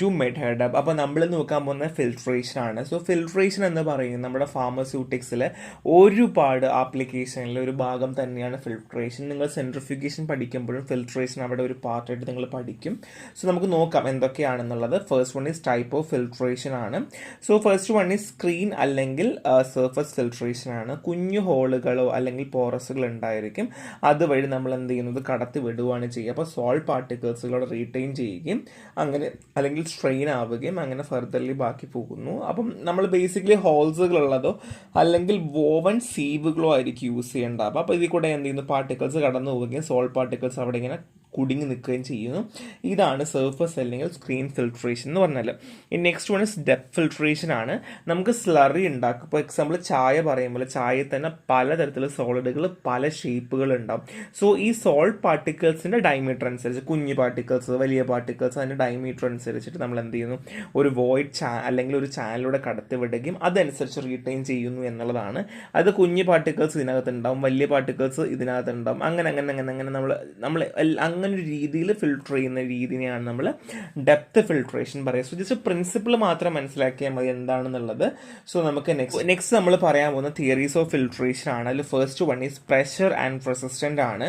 To Method. അപ്പോൾ നമ്മൾ നോക്കാൻ പോകുന്ന ഫിൽട്രേഷൻ ആണ്. സോ ഫിൽട്രേഷൻ എന്ന് പറയുന്നത് നമ്മുടെ ഫാർമസ്യൂട്ടിക്സിൽ ഒരുപാട് ആപ്ലിക്കേഷനിൽ ഒരു ഭാഗം തന്നെയാണ് ഫിൽട്രേഷൻ. നിങ്ങൾ സെൻട്രിഫ്യൂഗേഷൻ പഠിക്കുമ്പോഴും ഫിൽട്രേഷൻ അവിടെ ഒരു പാർട്ടായിട്ട് നിങ്ങൾ പഠിക്കും. സോ നമുക്ക് നോക്കാം എന്തൊക്കെയാണെന്നുള്ളത്. First one is type of filtration ആണ്. So first one is screen അല്ലെങ്കിൽ സർഫസ് ഫിൽട്രേഷൻ ആണ്. കുഞ്ഞു ഹോളുകളോ അല്ലെങ്കിൽ പോറസുകൾ ഉണ്ടായിരിക്കും, അതുവഴി നമ്മൾ എന്ത് ചെയ്യുന്നത് കടത്തി വിടുകയാണ് ചെയ്യുക. അപ്പോൾ സോൾട്ട് പാർട്ടിക്കിൾസുകളോട് റീറ്റെയിൻ ചെയ്യുകയും അങ്ങനെ അല്ലെങ്കിൽ സ്ട്രെയിൻ ആവുകയും അങ്ങനെ ഫർദർലി ബാക്കി പോകുന്നു. അപ്പം നമ്മൾ ബേസിക്കലി ഹോൾസുകളുള്ളതോ അല്ലെങ്കിൽ വോവൻ സീവുകളോ ആയിരിക്കും യൂസ് ചെയ്യേണ്ടത്. അപ്പോൾ ഇതിൽ കൂടെ എന്ത് ചെയ്യുന്നു, പാർട്ടിക്കിൾസ് കടന്നു പോവുകയും സോൾട്ട് പാർട്ടിക്കിൾസ് അവിടെ ഇങ്ങനെ കുടുങ്ങി നിൽക്കുകയും ചെയ്യുന്നു. ഇതാണ് സർഫസ് അല്ലെങ്കിൽ സ്ക്രീൻ ഫിൽട്രേഷൻ എന്ന് പറഞ്ഞാൽ. ഈ next one is depth filtration ആണ്. നമുക്ക് സ്ലറി ഉണ്ടാക്കും. ഇപ്പോൾ എക്സാമ്പിൾ ചായ പറയുമ്പോൾ ചായയിൽ തന്നെ പലതരത്തിലുള്ള സോളിഡുകൾ പല ഷേപ്പുകൾ ഉണ്ടാവും. സോ ഈ സോൾട്ട് പാർട്ടിക്കിൾസിൻ്റെ ഡയമീറ്റർ അനുസരിച്ച്, കുഞ്ഞു പാർട്ടിക്കിൾസ് വലിയ പാർട്ടിക്കിൾസ്, അതിൻ്റെ ഡയമീറ്റർ അനുസരിച്ചിട്ട് നമ്മൾ എന്ത് ചെയ്യുന്നു, ഒരു വോയിഡ് അല്ലെങ്കിൽ ഒരു ചാനലിലൂടെ കടത്തി വിടുകയും അതനുസരിച്ച് റീറ്റെയിൻ ചെയ്യുന്നു എന്നുള്ളതാണ്. അത് കുഞ്ഞു പാർട്ടിക്കിൾസ് ഇതിനകത്ത് ഉണ്ടാവും, വലിയ പാർട്ടിക്കിൾസ് ഇതിനകത്ത് ഉണ്ടാവും. അങ്ങനെ അങ്ങനെ അങ്ങനെ അങ്ങനെ നമ്മൾ അങ്ങനെ ഒരു രീതിയിൽ ഫിൽട്ടർ ചെയ്യുന്ന രീതിയാണ് നമ്മൾ ഡെപ്ത് ഫിൽട്രേഷൻ പറയുക. സോ ജസ്റ്റ് പ്രിൻസിപ്പിൾ മാത്രം മനസ്സിലാക്കിയാൽ മതി എന്താണെന്നുള്ളത്. സോ നമുക്ക് നെക്സ്റ്റ് നമ്മൾ പറയാൻ പോകുന്ന തിയറീസ് ഓഫ് ഫിൽട്രേഷൻ ആണ്. അതിൽ first one is pressure and resistant ആണ്.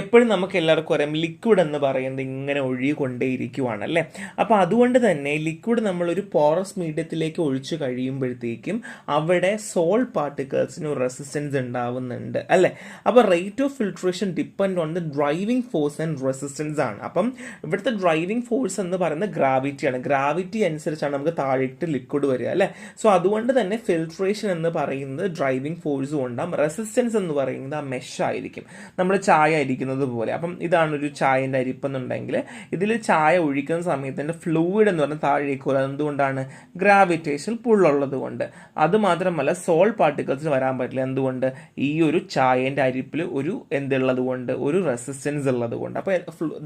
എപ്പോഴും നമുക്ക് എല്ലാവർക്കും അറിയാം ലിക്വിഡ് എന്ന് പറയുന്നത് ഇങ്ങനെ ഒഴുകിക്കൊണ്ടേയിരിക്കുവാണ് അല്ലേ. അപ്പോൾ അതുകൊണ്ട് തന്നെ ലിക്വിഡ് നമ്മളൊരു പോറസ് മീഡിയത്തിലേക്ക് ഒഴിച്ചു കഴിയുമ്പോഴത്തേക്കും അവിടെ സോൾട്ട് പാർട്ടിക്കിൾസിന് ഒരു റെസിസ്റ്റൻസ് ഉണ്ടാവുന്നുണ്ട് അല്ലേ. അപ്പോൾ rate of filtration depend on the driving force and resistance ആണ്. അപ്പം ഇവിടുത്തെ ഡ്രൈവിംഗ് ഫോഴ്സ് എന്ന് പറയുന്നത് ഗ്രാവിറ്റിയാണ്. ഗ്രാവിറ്റി അനുസരിച്ചാണ് നമുക്ക് താഴേക്ക് ലിക്വിഡ് വരിക അല്ലേ. സോ അതുകൊണ്ട് തന്നെ ഫിൽട്രേഷൻ എന്ന് പറയുന്നത് ഡ്രൈവിംഗ് ഫോഴ്സും ഉണ്ടാകും. റെസിസ്റ്റൻസ് എന്ന് പറയുന്നത് ആ മെഷ് ആയിരിക്കും, നമ്മൾ ചായ അരിക്കുന്നത് പോലെ. അപ്പം ഇതാണ് ഒരു ചായൻ്റെ അരിപ്പെന്നുണ്ടെങ്കിൽ ഇതിൽ ചായ ഒഴിക്കുന്ന സമയത്ത് എൻ്റെ ഫ്ലൂയിഡ് എന്ന് പറഞ്ഞാൽ താഴേക്ക് വരും. എന്തുകൊണ്ടാണ്? ഗ്രാവിറ്റേഷൻ പുള്ളുള്ളത് കൊണ്ട്. അതുമാത്രമല്ല സോൾട്ട് പാർട്ടിക്കിൾസിന് വരാൻ പറ്റില്ല. എന്തുകൊണ്ട്? ഈ ഒരു ചായൻ്റെ അരിപ്പിൽ ഒരു എന്തുള്ളത് കൊണ്ട്, ഒരു റെസിസ്റ്റൻസ് ഉള്ളത് കൊണ്ട്. അപ്പോൾ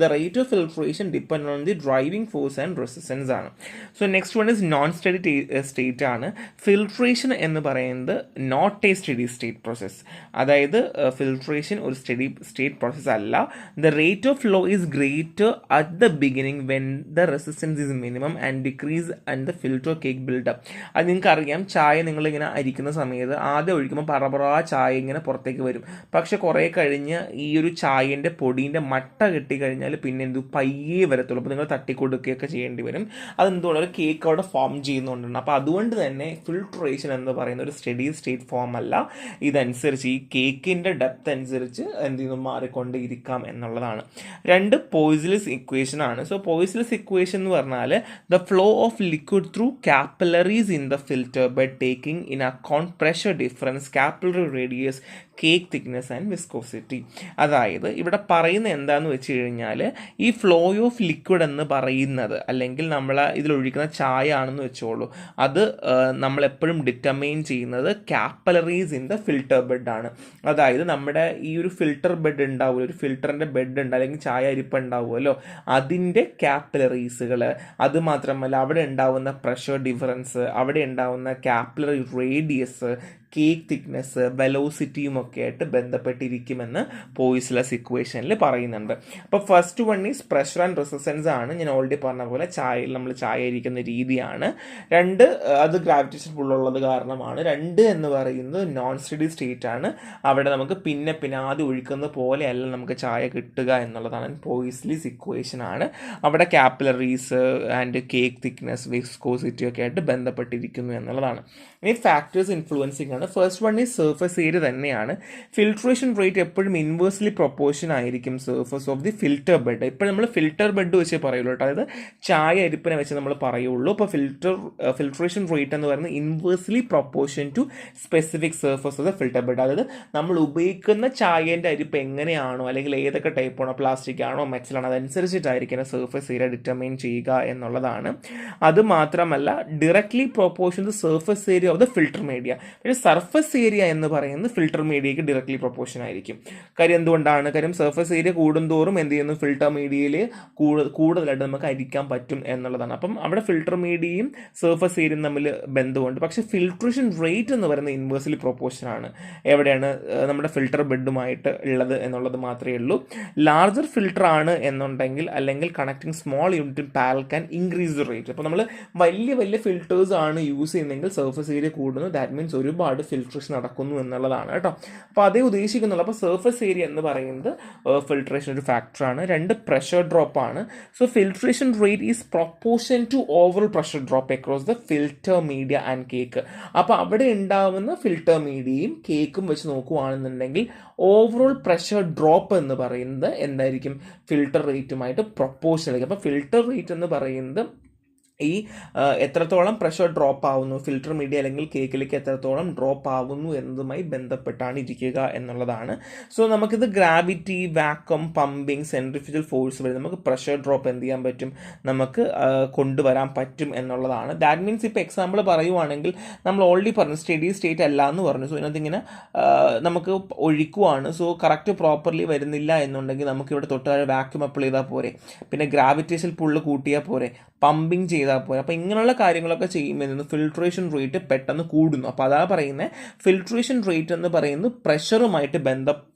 the rate of filtration depend on the driving force and resistance ആണ്. So next one is non steady state ആണ്. ഫിൽട്രേഷൻ എന്ന് പറയുന്നത് not a steady state process. അതായത് ഫിൽട്രേഷൻ ഒരു സ്റ്റഡി സ്റ്റേറ്റ് പ്രോസസ് അല്ല. The rate of flow is greater at the beginning when the resistance is minimum and decrease and the filter cake build up. അത് നിങ്ങൾക്ക് അറിയാം, ചായ നിങ്ങളിങ്ങനെ അരിക്കുന്ന സമയത്ത് ആദ്യം ഒഴിക്കുമ്പോൾ പറപറ ചായ ഇങ്ങനെ പുറത്തേക്ക് വരും. പക്ഷെ കുറേ കഴിഞ്ഞ് ഈ ഒരു ചായൻ്റെ പൊടീൻ്റെ മട്ട കിട്ടിക്കഴിഞ്ഞാൽ പിന്നെ എന്ത് പയ്യെ വരത്തുള്ളൂ. അപ്പോൾ നിങ്ങൾ തട്ടിക്കൊടുക്കുകയൊക്കെ ചെയ്യേണ്ടി വരും. അതെന്തുകൊണ്ട്? ഒരു കേക്ക് അവിടെ ഫോം ചെയ്യുന്നുണ്ട്. അപ്പോൾ അതുകൊണ്ട് തന്നെ ഫിൽട്രേഷൻ എന്ന് പറയുന്ന ഒരു സ്റ്റഡി സ്റ്റേറ്റ് ഫോം അല്ല. ഇതനുസരിച്ച് ഈ കേക്കിൻ്റെ ഡെപ്ത് അനുസരിച്ച് എന്ത് ചെയ്യുന്നു മാറിക്കൊണ്ടിരിക്കാം എന്നുള്ളതാണ്. രണ്ട് പോയ്സലസ് ഇക്വേഷൻ ആണ്. സോ പോയ്സലസ് ഇക്വേഷൻ എന്ന് പറഞ്ഞാൽ the flow of liquid through capillaries in the filter by taking in account pressure difference, capillary radius, cake thickness and viscosity. അതായത് ഇവിടെ പറയുന്ന എന്താണെന്ന് വെച്ച് കഴിഞ്ഞാൽ ഈ ഫ്ലോ ഓഫ് ലിക്വിഡ് എന്ന് പറയുന്നത്, അല്ലെങ്കിൽ നമ്മൾ ഇതിലൊഴിക്കുന്ന ചായ ആണെന്ന് വെച്ചോളൂ, അത് നമ്മളെപ്പോഴും ഡിറ്റർമൈൻ ചെയ്യുന്നത് capillaries in the filter bed ആണ്. അതായത് നമ്മുടെ ഈ ഒരു ഫിൽറ്റർ ബെഡ് ഉണ്ടാവുമല്ലോ, ഒരു ഫിൽറ്ററിൻ്റെ ബെഡ് ഉണ്ട് അല്ലെങ്കിൽ ചായ അരിപ്പ് ഉണ്ടാവുമല്ലോ, അതിൻ്റെ കാപ്പിലറീസുകൾ, അതുമാത്രമല്ല അവിടെ ഉണ്ടാവുന്ന പ്രഷർ ഡിഫറൻസ്, അവിടെ ഉണ്ടാവുന്ന കാപ്പിലറി റേഡിയസ്, കേക്ക് തിക്നെസ്, വെലോസിറ്റിയും ഒക്കെ ആയിട്ട് ബന്ധപ്പെട്ടിരിക്കുമെന്ന് പോയ്സലസ് ഇക്വേഷനിൽ പറയുന്നുണ്ട്. അപ്പോൾ first one is pressure and resistance ആണ്. ഞാൻ ഓൾറെഡി പറഞ്ഞ പോലെ ചായയിൽ നമ്മൾ ചായ ഇരിക്കുന്ന രീതിയാണ്. രണ്ട്, അത് ഗ്രാവിറ്റേഷൻ പുള്ളുള്ളത് കാരണമാണ്. രണ്ട് എന്ന് പറയുന്നത് നോൺ സ്റ്റഡി സ്റ്റേറ്റ് ആണ്. അവിടെ നമുക്ക് പിന്നെ ആദ്യം ഒഴിക്കുന്ന പോലെയല്ല നമുക്ക് ചായ കിട്ടുക എന്നുള്ളതാണ്. പോയ്സലസ് ഇക്വേഷൻ ആണ്. അവിടെ capillaries and cake thickness, viscosity ഒക്കെ ആയിട്ട് ബന്ധപ്പെട്ടിരിക്കുന്നു എന്നുള്ളതാണ്. ഇനി ഫാക്ടേഴ്സ് ഇൻഫ്ലുവൻസിങ് ആണ്. First one is surface area തന്നെയാണ്. ഫിൽട്രേഷൻ റേറ്റ് എപ്പോഴും ഇൻവേഴ്സ്ലി പ്രൊപ്പോർഷൻ ആയിരിക്കും surface of the filter bed. ഇപ്പോൾ നമ്മൾ ഫിൽറ്റർ ബെഡ് വെച്ച് പറയുള്ളൂ കേട്ടോ, അതായത് ചായ അരിപ്പിനെ വെച്ച് നമ്മൾ പറയുള്ളൂ. അപ്പോൾ ഫിൽട്രേഷൻ റേറ്റ് എന്ന് പറയുന്നത് inversely proportion to specific surface of the filter bed. അതായത് നമ്മൾ ഉപയോഗിക്കുന്ന ചായേൻ്റെ അരിപ്പ് എങ്ങനെയാണോ അല്ലെങ്കിൽ ഏതൊക്കെ ടൈപ്പാണോ, പ്ലാസ്റ്റിക് ആണോ മെറ്റലാണോ, അതനുസരിച്ചിട്ടായിരിക്കും സർഫസ് ഏരിയ ഡിറ്റർമൈൻ ചെയ്യുക എന്നുള്ളതാണ്. അത് മാത്രമല്ല directly proportion to surface area of the filter media. പക്ഷേ സർഫസ് ഏരിയ എന്ന് പറയുന്നത് ഫിൽട്ടർ മീഡിയയ്ക്ക് ഡയറക്ട്ലി പ്രൊപ്പോർഷൻ ആയിരിക്കും. കാര്യം എന്തുകൊണ്ടാണ്? കാര്യം സർഫസ് ഏരിയ കൂടുന്തോറും എന്ത് ചെയ്യുന്നു, ഫിൽട്ടർ മീഡിയയിൽ കൂടുതലായിട്ട് നമുക്ക് അരിക്കാൻ പറ്റും എന്നുള്ളതാണ്. അപ്പം അവിടെ ഫിൽട്ടർ മീഡിയയും സർഫസ് ഏരിയയും തമ്മിൽ ബന്ധമുണ്ട്. പക്ഷേ ഫിൽട്രേഷൻ റേറ്റ് എന്ന് പറയുന്നത് ഇൻവേഴ്സ്ലി പ്രൊപ്പോർഷൻ ആണ്. എവിടെയാണ് നമ്മുടെ ഫിൽട്ടർ ബെഡുമായിട്ട് ഉള്ളത് എന്നുള്ളത് മാത്രമേ ഉള്ളൂ. ലാർജർ ഫിൽട്ടർ ആണ് എന്നുണ്ടെങ്കിൽ, അല്ലെങ്കിൽ connecting small unit parallel can increase the rate. അപ്പോൾ നമ്മൾ വലിയ വലിയ ഫിൽറ്റേഴ്സ് ആണ് യൂസ് ചെയ്യുന്നതെങ്കിൽ സർഫസ് ഏരിയ കൂടുന്നു. ദാറ്റ് മീൻസ് ഒരുപാട് ഫിൽട്രേഷൻ നടക്കുന്നു എന്നുള്ളതാണ് കേട്ടോ. അപ്പോൾ അതേ ഉദ്ദേശിക്കുന്നുള്ളൂ. അപ്പോൾ സർഫസ് ഏരിയ എന്ന് പറയുന്നത് ഫിൽട്രേഷൻ ഒരു ഫാക്ടറാണ്. 2 പ്രഷർ ഡ്രോപ്പ് ആണ്. So filtration rate is proportion to overall pressure drop across the filter media and cake. അപ്പോൾ അവിടെ ഉണ്ടാവുന്ന ഫിൽറ്റർ മീഡിയയും കേക്കും വെച്ച് നോക്കുകയാണെന്നുണ്ടെങ്കിൽ ഓവറോൾ പ്രഷർ ഡ്രോപ്പ് എന്ന് പറയുന്നത് എന്തായിരിക്കും? ഫിൽട്ടർ റേറ്റുമായിട്ട് പ്രൊപ്പോർഷണൽ ആയിരിക്കും. അപ്പോൾ ഫിൽട്ടർ റേറ്റ് എന്ന് പറയുന്നത് ഈ എത്രത്തോളം പ്രഷർ ഡ്രോപ്പ് ആവുന്നു, ഫിൽട്ടർ മീഡിയ അല്ലെങ്കിൽ കേക്കിലേക്ക് എത്രത്തോളം ഡ്രോപ്പ് ആവുന്നു എന്നതുമായി ബന്ധപ്പെട്ടാണ് ഇരിക്കുക എന്നുള്ളതാണ്. സോ നമുക്കിത് gravity, vacuum, pumping, centrifugal force വഴി നമുക്ക് പ്രഷർ ഡ്രോപ്പ് എന്ത് ചെയ്യാൻ പറ്റും, നമുക്ക് കൊണ്ടുവരാൻ പറ്റും എന്നുള്ളതാണ്. ദാറ്റ് മീൻസ് ഇപ്പോൾ എക്സാമ്പിൾ പറയുവാണെങ്കിൽ നമ്മൾ ഓൾറെഡി പറഞ്ഞു സ്റ്റഡി സ്റ്റേറ്റ് അല്ല എന്ന് പറഞ്ഞു. സോ ഇതിനകത്ത് ഇങ്ങനെ നമുക്ക് ഒഴിക്കുവാണ്. സോ കറക്റ്റ് പ്രോപ്പർലി വരുന്നില്ല എന്നുണ്ടെങ്കിൽ നമുക്ക് ഇവിടെ തൊട്ട് വാക്യൂം അപ്ലൈ ചെയ്താൽ പോരെ, പിന്നെ ഗ്രാവിറ്റേഷൻ പുള്ള് കൂട്ടിയാൽ പോരെ, പമ്പിങ് ചെയ്താൽ പോരെ. അപ്പോൾ ഇങ്ങനെയുള്ള കാര്യങ്ങളൊക്കെ ചെയ്യുമ്പോൾ ഫിൽട്രേഷൻ റേറ്റ് പെട്ടെന്ന് കൂടുന്നു. അപ്പോൾ അതാ പറയുന്നത് ഫിൽട്രേഷൻ റേറ്റ് എന്ന് പറയുന്നത് പ്രഷറുമായിട്ട്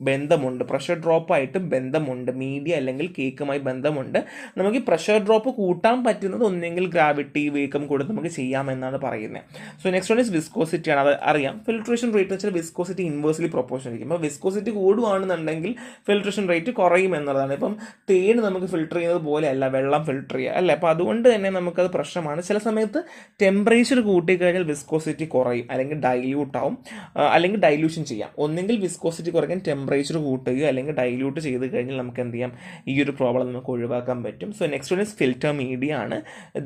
ബന്ധമുണ്ട്, പ്രഷർ ഡ്രോപ്പായിട്ട് ബന്ധമുണ്ട്, മീഡിയ അല്ലെങ്കിൽ കേക്കുമായി ബന്ധമുണ്ട്. നമുക്ക് ഈ പ്രഷർ ഡ്രോപ്പ് കൂട്ടാൻ പറ്റുന്നത് ഒന്നെങ്കിൽ ഗ്രാവിറ്റി, വേക്കം കൂടെ നമുക്ക് ചെയ്യാമെന്നാണ് പറയുന്നത്. So next one is viscosity ആണ്. അത് അറിയാം. ഫിൽട്രേഷൻ റേറ്റ് എന്ന് വെച്ചാൽ വിസ്കോസിറ്റി ഇൻവേഴ്സ്ലി പ്രൊപ്പോർഷൻ ആയിരിക്കും. അപ്പോൾ വിസ്കോസിറ്റി കൂടുവാണെന്നുണ്ടെങ്കിൽ ഫിൽട്രേഷൻ റേറ്റ് കുറയും എന്നുള്ളതാണ്. ഇപ്പം തേൻ നമുക്ക് ഫിൽട്ടർ ചെയ്യുന്നത് പോലെയല്ല വെള്ളം ഫിൽട്ടർ ചെയ്യുക അല്ലേ. അപ്പോൾ അതുകൊണ്ട് തന്നെ നമുക്കത് പ്രശ്നമാണ്. ചില സമയത്ത് ടെമ്പറേച്ചർ കൂട്ടിക്കഴിഞ്ഞാൽ വിസ്കോസിറ്റി കുറയും, അല്ലെങ്കിൽ ഡൈല്യൂട്ട് ആവും, അല്ലെങ്കിൽ ഡൈല്യൂഷൻ ചെയ്യാം. ഒന്നെങ്കിൽ വിസ്കോസിറ്റി കുറയ്ക്കാൻ ടെമ്പറേച്ചർ കൂട്ടുകയോ അല്ലെങ്കിൽ ഡൈല്യൂട്ട് ചെയ്ത് കഴിഞ്ഞാൽ നമുക്ക് എന്ത് ചെയ്യാം, ഈ ഒരു പ്രോബ്ലം നമുക്ക് ഒഴിവാക്കാൻ പറ്റും. So next one is filter media ആണ്.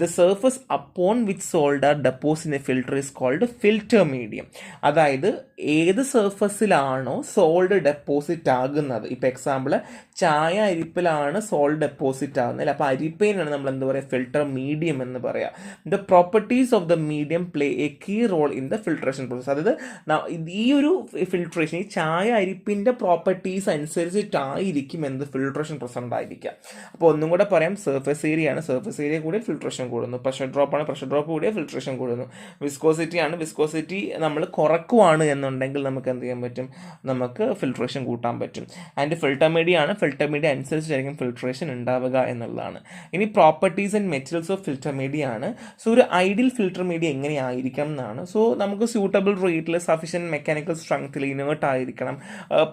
The surface upon which solid are deposit in a filter is called filter medium. അതായത് ഏത് സർഫസിലാണോ സോൾട്ട് ഡെപ്പോസിറ്റ് ആകുന്നത്, ഇപ്പോൾ എക്സാമ്പിൾ ചായ അരിപ്പിലാണ് സോൾട്ട് ഡെപ്പോസിറ്റ് ആകുന്നത്. അപ്പോൾ അരിപ്പയിനാണ് നമ്മൾ എന്താ പറയുക, ഫിൽട്ടർ മീഡിയം എന്ന് പറയാം. The properties of the medium play a key role in the filtration process. അതായത് ഈ ഒരു ഫിൽട്രേഷൻ, ഈ ചായ അരിപ്പിൻ്റെ പ്രോപ്പർട്ടീസ് അനുസരിച്ചിട്ടായിരിക്കും എന്ത് ഫിൽട്രേഷൻ പ്രസന്റ് ആയിരിക്കുക. അപ്പോൾ ഒന്നും കൂടെ പറയാം, സർഫസ് ഏരിയ ആണ്, സർഫസ് ഏരിയ കൂടി ഫിൽട്രേഷൻ കൂടുന്നു. പ്രഷർ ഡ്രോപ്പ് ആണ്, പ്രഷർ ഡ്രോപ്പ് കൂടിയ ഫിൽട്രേഷൻ കൂടുന്നു. വിസ്കോസിറ്റി ആണ്, വിസ്കോസിറ്റി നമ്മൾ കുറക്കുവാണ് എന്നുണ്ടെങ്കിൽ നമുക്ക് എന്ത് ചെയ്യാൻ പറ്റും, നമുക്ക് ഫിൽട്രേഷൻ കൂട്ടാൻ പറ്റും. ആൻഡ് ഫിൽട്ടർ മീഡിയ ആണ്, ഫിൽട്ടർ മീഡിയ അനുസരിച്ചായിരിക്കും ഫിൽട്രേഷൻ ഉണ്ടാവുക എന്നുള്ളതാണ്. ഇനി properties and materials of filter media ആണ്. സോ ഒരു ഐഡിയൽ ഫിൽട്ടർ മീഡിയ എങ്ങനെയായിരിക്കണം എന്നാണ്. സോ നമുക്ക് സ്യൂട്ടബിൾ റേറ്റിൽ, സഫിഷ്യൻറ്റ് മെക്കാനിക്കൽ സ്ട്രെങ്ത്തിൽ, ഇനേർട്ട് ആയിരിക്കണം,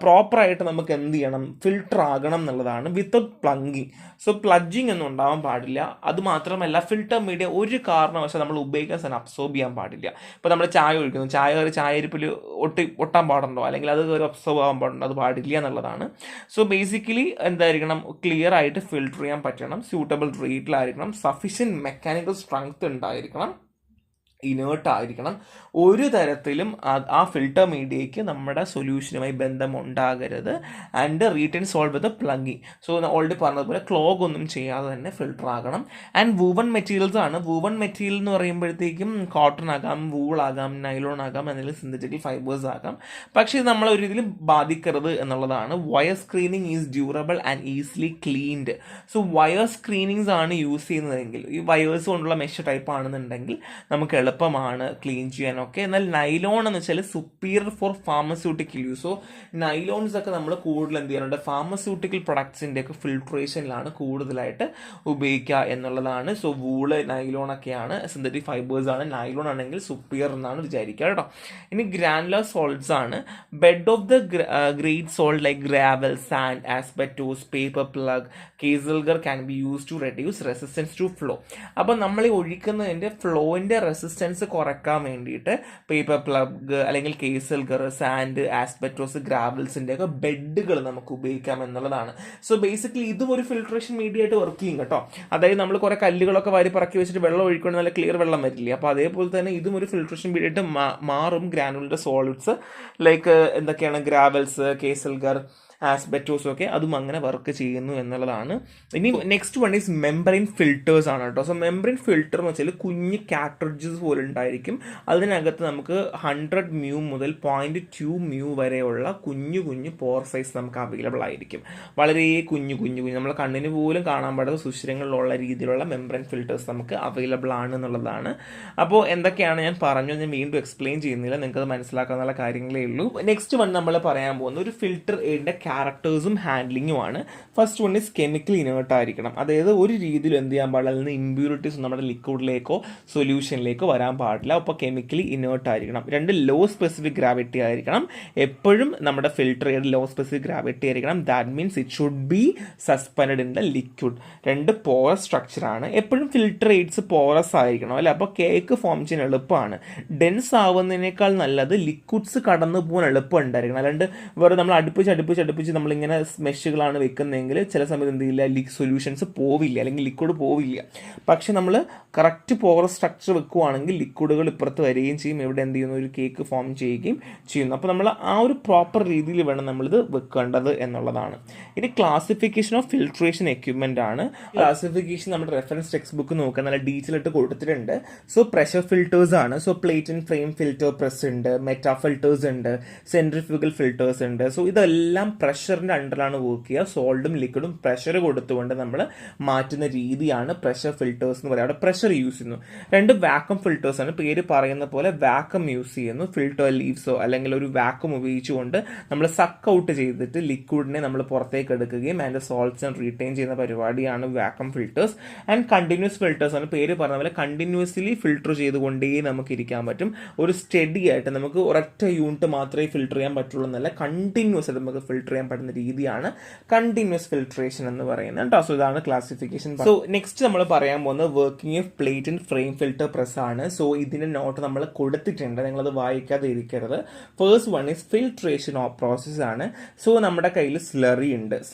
പ്രോപ്പറായിട്ട് നമുക്ക് എന്ത് ചെയ്യണം, ഫിൽട്ടർ ആകണം എന്നുള്ളതാണ്. വിത്തൗട്ട് പ്ലങ്കിങ്. സോ പ്ലഡ്ജിങ് ഒന്നും ഉണ്ടാവാൻ പാടില്ല. അതുമാത്രമല്ല ഫിൽട്ടർ മീഡിയ ഒരു കാരണവശാലും നമ്മൾ ഉപയോഗിക്കാൻ സാധനം അബ്സോർബ് ചെയ്യാൻ പാടില്ല. ഇപ്പോൾ നമ്മൾ ചായ ഒഴിക്കുന്നു, ചായരിപ്പിൽ ഒട്ടാൻ പാടുണ്ടോ, അല്ലെങ്കിൽ അത് ഒരു അബ്സോർബ് ആവാൻ പാടുണ്ടോ, അത് പാടില്ല എന്നുള്ളതാണ്. സോ ബേസിക്കലി എന്തായിരിക്കണം, ക്ലിയർ ആയിട്ട് ഫിൽട്ടർ ചെയ്യാൻ പറ്റണം, സ്യൂട്ടബിൾ റേറ്റിലായിരിക്കണം, സഫിഷ്യൻറ്റ് മെക്കാനിക്കൽ സ്ട്രെങ്ത് ഉണ്ടായിരിക്കണം, ഇനേർട്ട് ആയിരിക്കണം. ഒരു തരത്തിലും ആ ഫിൽട്ടർ മീഡിയയ്ക്ക് നമ്മുടെ സൊല്യൂഷനുമായി ബന്ധമുണ്ടാകരുത്. And retain solid with plunking. So already പറഞ്ഞതുപോലെ ക്ലോഗ് ഒന്നും ചെയ്യാതെ തന്നെ ഫിൽട്ടർ ആകണം. ആൻഡ് വൂവൺ മെറ്റീരിയൽസ് ആണ്. വൂവൺ മെറ്റീരിയൽ എന്ന് പറയുമ്പോഴത്തേക്കും കോട്ടൺ ആകാം, വൂളാകാം, നൈലോൺ ആകാം, എന്തെങ്കിലും സിന്തറ്റിക്കൽ ഫൈബേഴ്സ് ആകാം. പക്ഷേ ഇത് നമ്മളൊരു രീതിയിൽ ബാധിക്കരുത് എന്നുള്ളതാണ്. Wire screening is durable and easily cleaned. So wire screenings ആണ് യൂസ് ചെയ്യുന്നതെങ്കിൽ, ഈ വയേഴ്സ് കൊണ്ടുള്ള മെഷ് ടൈപ്പ് ആണെന്നുണ്ടെങ്കിൽ നമുക്ക് എളുപ്പമാണ് ക്ലീൻ ചെയ്യാനൊക്കെ. എന്നാൽ നൈലോൺ എന്ന് വെച്ചാൽ superior for pharmaceutical use. So nylons ഒക്കെ നമ്മൾ കൂടുതൽ എന്ത് ചെയ്യാറുണ്ട്, ഫാർമസ്യൂട്ടിക്കൽ പ്രൊഡക്ട്സിൻ്റെ ഒക്കെ ഫിൽട്രേഷനിലാണ് കൂടുതലായിട്ട് ഉപയോഗിക്കുക എന്നുള്ളതാണ്. സോ വൂള്, നൈലോൺ ഒക്കെയാണ് സിന്തറ്റിക് ഫൈബേഴ്സ് ആണ്. നൈലോൺ ആണെങ്കിൽ സുപ്പീരിയർ എന്നാണ് വിചാരിക്കുക കേട്ടോ. ഇനി ഗ്രാനുലർ സോൾട്ട്സ് ആണ്. Bed of the great solid like gravel, sand, asbestos, paper plug, kieselguhr can be use to reduce resistance to flow. അപ്പോൾ നമ്മൾ ഈ ഒഴിക്കുന്നതിൻ്റെ ഫ്ലോയിൻ്റെ റെസിസ്റ്റൻസ് കുറയ്ക്കാൻ വേണ്ടിയിട്ട് പേപ്പർ പ്ലഗ് അല്ലെങ്കിൽ കേസൽഗർ, സാൻഡ്, ആസ്ബറ്റോസ്, ഗ്രാവൽസിൻ്റെ ഒക്കെ ബെഡുകൾ നമുക്ക് ഉപയോഗിക്കാം എന്നുള്ളതാണ്. സോ ബേസിക്കലി ഇതും ഒരു ഫിൽട്രേഷൻ മീഡിയ ആയിട്ട് വർക്ക് ചെയ്യും കേട്ടോ. അതായത് നമ്മൾ കുറേ കല്ലുകളൊക്കെ വാരി പറക്കി വെച്ചിട്ട് വെള്ളം ഒഴിക്കൊണ്ട് നല്ല ക്ലിയർ വെള്ളം വരില്ലേ. അപ്പോൾ അതേപോലെ തന്നെ ഇതും ഒരു ഫിൽട്രേഷൻ മീഡിയ ആയിട്ട് മാറും. ഗ്രാനുലർ സോളിഡ്സ് ലൈക്ക് എന്തൊക്കെയാണ്, ഗ്രാവൽസ്, കേസൽഗർ, ആസ്ബറ്റോസും ഒക്കെ അതും അങ്ങനെ വർക്ക് ചെയ്യുന്നു എന്നുള്ളതാണ്. ഇനി next one is membrane filters ആണ് കേട്ടോ. സോ മെംബ്രെയിൻ ഫിൽറ്റർ എന്ന് വെച്ചാൽ കുഞ്ഞ് കാട്രിഡ്ജസ് പോലെ ഉണ്ടായിരിക്കും. അതിനകത്ത് നമുക്ക് 100 µ മുതൽ 0.2 µ വരെയുള്ള കുഞ്ഞു കുഞ്ഞു പോർ സൈസ് നമുക്ക് അവൈലബിൾ ആയിരിക്കും. വളരെ കുഞ്ഞു നമ്മളെ കണ്ണിന് പോലും കാണാൻ പറ്റാത്ത സുഷിരങ്ങളിലുള്ള രീതിയിലുള്ള മെംബ്രെയിൻ ഫിൽറ്റേഴ്സ് നമുക്ക് അവൈലബിൾ ആണ് എന്നുള്ളതാണ്. അപ്പോൾ എന്തൊക്കെയാണ് ഞാൻ പറഞ്ഞു, ഞാൻ വീണ്ടും എക്സ്പ്ലെയിൻ ചെയ്യുന്നില്ല, നിങ്ങൾക്ക് അത് മനസ്സിലാക്കാനുള്ള കാര്യങ്ങളേ ഉള്ളൂ. നെക്സ്റ്റ് വൺ നമ്മൾ പറയാൻ പോകുന്ന ഒരു ഫിൽറ്റർ എയ്ഡിന്റെ ക്യാരക്ടേഴ്സും ഹാൻഡ്ലിങ്ങും ആണ്. First one is chemically inert ആയിരിക്കണം. അതായത് ഒരു രീതിയിൽ എന്ത് ചെയ്യാൻ പാടില്ല, അതിൽ നിന്ന് ഇമ്പ്യൂരിറ്റീസ് നമ്മുടെ ലിക്വിഡിലേക്കോ സൊല്യൂഷനിലേക്കോ വരാൻ പാടില്ല. അപ്പോൾ കെമിക്കലി ഇനേർട്ട് ആയിരിക്കണം. 2 ലോ സ്പെസിഫിക് ഗ്രാവിറ്റി ആയിരിക്കണം. എപ്പോഴും നമ്മുടെ filter aid low specific gravity ആയിരിക്കണം. That means it should be suspended in the liquid. 2 porous structure ആണ്. എപ്പോഴും ഫിൽറ്റർ എയ്ഡ്സ് പോറസ് ആയിരിക്കണം അല്ലേ. അപ്പോൾ കേക്ക് ഫോം ചെയ്യാൻ എളുപ്പമാണ്. ഡെൻസ് ആവുന്നതിനേക്കാൾ നല്ലത് ലിക്വിഡ്സ് കടന്നു പോകാൻ എളുപ്പം ഉണ്ടായിരിക്കണം. അല്ലാണ്ട് വേറെ നമ്മൾ അടുപ്പിച്ച് നമ്മളിങ്ങനെ മെഷുകളാണ് വെക്കുന്നതെങ്കിൽ ചില സമയത്ത് എന്ത് ചെയ്യില്ല, സൊല്യൂഷൻസ് പോവില്ല, അല്ലെങ്കിൽ ലിക്വിഡ് പോവില്ല. പക്ഷെ നമ്മൾ കറക്റ്റ് പോറസ് സ്ട്രക്ചർ വെക്കുവാണെങ്കിൽ ലിക്വിഡുകൾ ഇപ്പുറത്ത് വരികയും ചെയ്യും, ഇവിടെ എന്ത് ചെയ്യുന്നു, ഒരു കേക്ക് ഫോം ചെയ്യുകയും ചെയ്യുന്നു. അപ്പോൾ നമ്മൾ ആ ഒരു പ്രോപ്പർ രീതിയിൽ വേണം നമ്മളിത് വെക്കേണ്ടത് എന്നുള്ളതാണ്. ഇനി ക്ലാസിഫിക്കേഷൻ ഓഫ് ഫിൽട്രേഷൻ എക്യുപ്മെന്റ് ആണ്. ക്ലാസിഫിക്കേഷൻ നമ്മുടെ റെഫറൻസ് ടെക്സ്റ്റ് ബുക്ക് നോക്കാൻ നല്ല ഡീറ്റെയിൽ ആയിട്ട് കൊടുത്തിട്ടുണ്ട്. സോ പ്രഷർ ഫിൽറ്റേഴ്സ് ആണ്. So plate and frame filter press ഉണ്ട്, മെറ്റാ ഫിൽറ്റേഴ്സ് ഉണ്ട്, സെൻട്രിഫ്യൂഗൽ ഫിൽറ്റേഴ്സ് ഉണ്ട്. സോ ഇതെല്ലാം പ്രഷറിന്റെ അണ്ടറിലാണ് വർക്ക് ചെയ്യുക. സോൾട്ടും ലിക്വിഡും പ്രഷർ കൊടുത്തുകൊണ്ട് നമ്മൾ മാറ്റുന്ന രീതിയാണ് പ്രഷർ ഫിൽറ്റേഴ്സ് എന്ന് പറയുക. അവിടെ പ്രഷർ യൂസ് ചെയ്യുന്നു. 2 വാക്വം ഫിൽറ്റേഴ്സ് ആണ്. പേര് പറയുന്ന പോലെ വാക്വം യൂസ് ചെയ്യുന്നു. ഫിൽറ്റർ ലീവ്സോ അല്ലെങ്കിൽ ഒരു വാക്വം ഉപയോഗിച്ചുകൊണ്ട് നമ്മൾ സക്ക് ഔട്ട് ചെയ്തിട്ട് ലിക്വിഡിനെ നമ്മൾ പുറത്തേക്ക് എടുക്കുകയും അതിന്റെ സോൾട്ട്സ് റീറ്റെയിൻ ചെയ്യുന്ന പരിപാടിയാണ് vacuum filters. And continuous filters ആണ്. പേര് പറഞ്ഞ പോലെ കണ്ടിന്യൂസ്ലി ഫിൽറ്റർ ചെയ്തുകൊണ്ടേ നമുക്ക് ഇരിക്കാൻ പറ്റും. ഒരു സ്റ്റഡി ആയിട്ട് നമുക്ക് ഒരൊറ്റ യൂണിറ്റ് മാത്രമേ ഫിൽറ്റർ ചെയ്യാൻ പറ്റുള്ളൂ എന്നല്ല, കണ്ടിന്യൂസ് ആയിട്ട് നമുക്ക് ഫിൽറ്റർ ചെയ്യാൻ പറ്റുന്ന രീതിയാണ് കണ്ടിന്യൂസ് ഫിൽട്രേഷൻ എന്ന് പറയുന്നത് കേട്ടോ. സോ ഇതാണ് ക്ലാസിഫിക്കേഷൻ. സോ നെക്സ്റ്റ് നമ്മൾ പറയാൻ പോകുന്നത് working of plate and frame filter press ആണ്. സോ ഇതിന്റെ നോട്ട് നമ്മൾ കൊടുത്തിട്ടുണ്ട്, നിങ്ങളത് വായിക്കാതെ ഇരിക്കരുത്. First one is filtration process ആണ്. സോ നമ്മുടെ കയ്യിൽ സ്ലറി